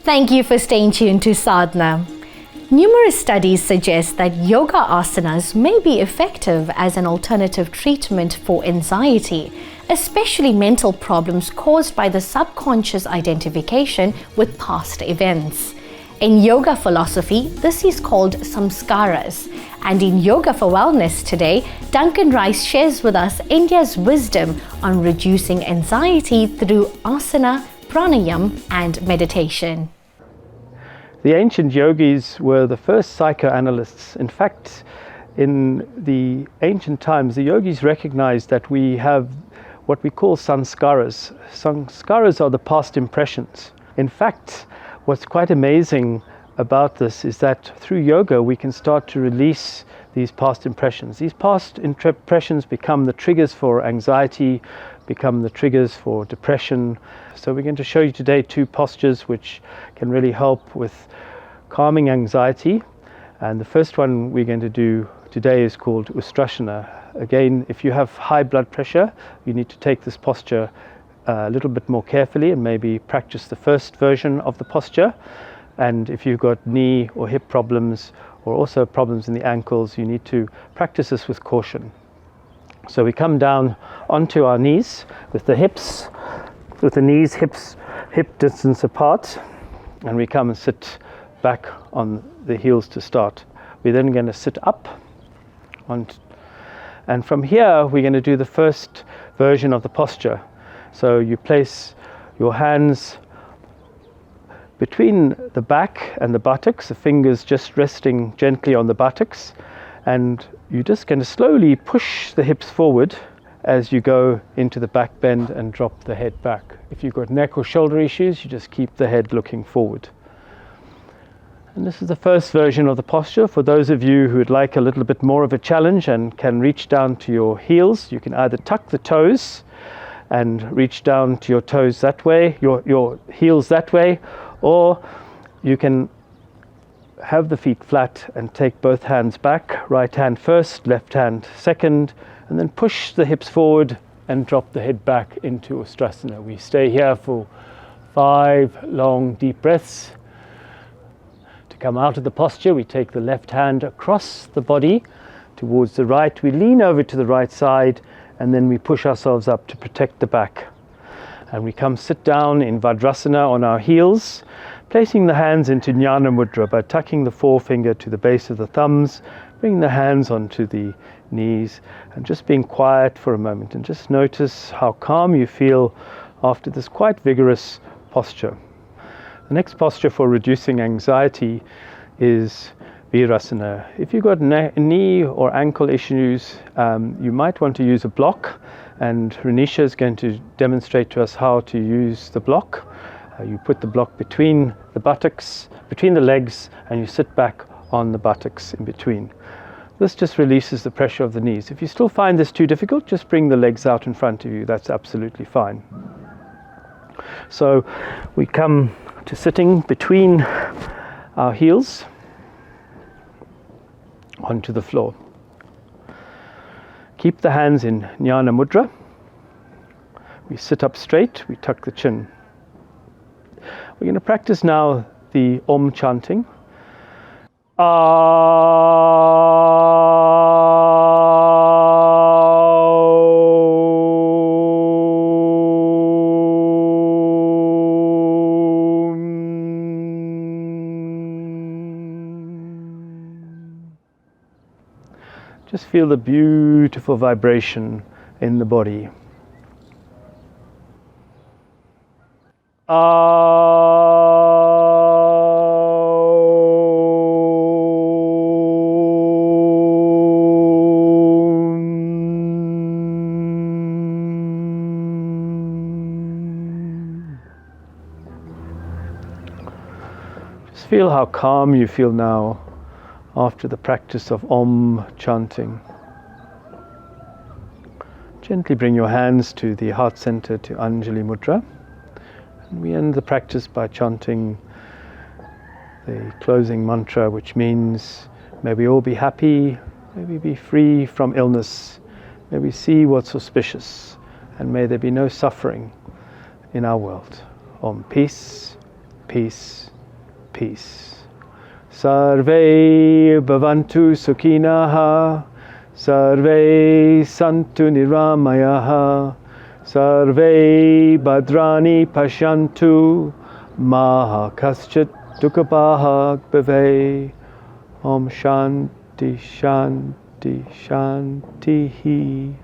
Thank you for staying tuned to Sadhana. Numerous studies suggest that yoga asanas may be effective as an alternative treatment for anxiety, especially mental problems caused by the subconscious identification with past events. In yoga philosophy, this is called samskaras. And in Yoga for Wellness today, Duncan Rice shares with us India's wisdom on reducing anxiety through asana, pranayam, and meditation. The ancient yogis were the first psychoanalysts. In fact, in the ancient times, the yogis recognized that we have what we call sanskaras. Sanskaras are the past impressions. In fact, what's quite amazing about this is that through yoga we can start to release these past impressions. These past impressions become the triggers for anxiety, become the triggers for depression. So we're going to show you today two postures which can really help with calming anxiety. And the first one we're going to do today is called Ustrasana. Again, if you have high blood pressure, you need to take this posture a little bit more carefully and maybe practice the first version of the posture. And if you've got knee or hip problems or also problems in the ankles, you need to practice this with caution. So we come down onto our knees with the hips, with the knees, hip distance apart, and we come and sit back on the heels to start. We're then going to sit up, and from here we're going to do the first version of the posture. So you place your hands between the back and the buttocks, the fingers just resting gently on the buttocks, and you're just going to slowly push the hips forward as you go into the back bend and drop the head back. If you've got neck or shoulder issues, you just keep the head looking forward. And this is the first version of the posture. For those of you who would like a little bit more of a challenge and can reach down to your heels, you can either tuck the toes and reach down to your toes that way, your heels that way, or you can have the feet flat and take both hands back, right hand first, left hand second, and then push the hips forward and drop the head back into Ustrasana. We stay here for 5 long deep breaths. To come out of the posture, we take the left hand across the body towards the right. We lean over to the right side, and then we push ourselves up to protect the back. And we come sit down in Vajrasana on our heels, placing the hands into Jnana Mudra by tucking the forefinger to the base of the thumbs, bringing the hands onto the knees, and just being quiet for a moment and just notice how calm you feel after this quite vigorous posture. The next posture for reducing anxiety is Virasana. If you've got knee or ankle issues, you might want to use a block, and Renisha is going to demonstrate to us how to use the block. You put the block between the buttocks, between the legs, and you sit back on the buttocks in between. This just releases the pressure of the knees. If you still find this too difficult, just bring the legs out in front of you. That's absolutely fine. So we come to sitting between our heels onto the floor. Keep the hands in Jnana Mudra. We sit up straight, we tuck the chin. We're going to practice now the Om chanting. Just feel the beautiful vibration in the body. Just feel how calm you feel now after the practice of Om chanting. Gently bring your hands to the heart center, to Anjali Mudra. And we end the practice by chanting the closing mantra, which means, may we all be happy, may we be free from illness, may we see what's auspicious, and may there be no suffering in our world. Om, peace, peace, peace. Sarve bhavantu sukhinaha, sarve santu niramayaha, sarve bhadrani pashantu, maha kaschit dukkhabhag bhave. Om Shanti Shanti Shanti.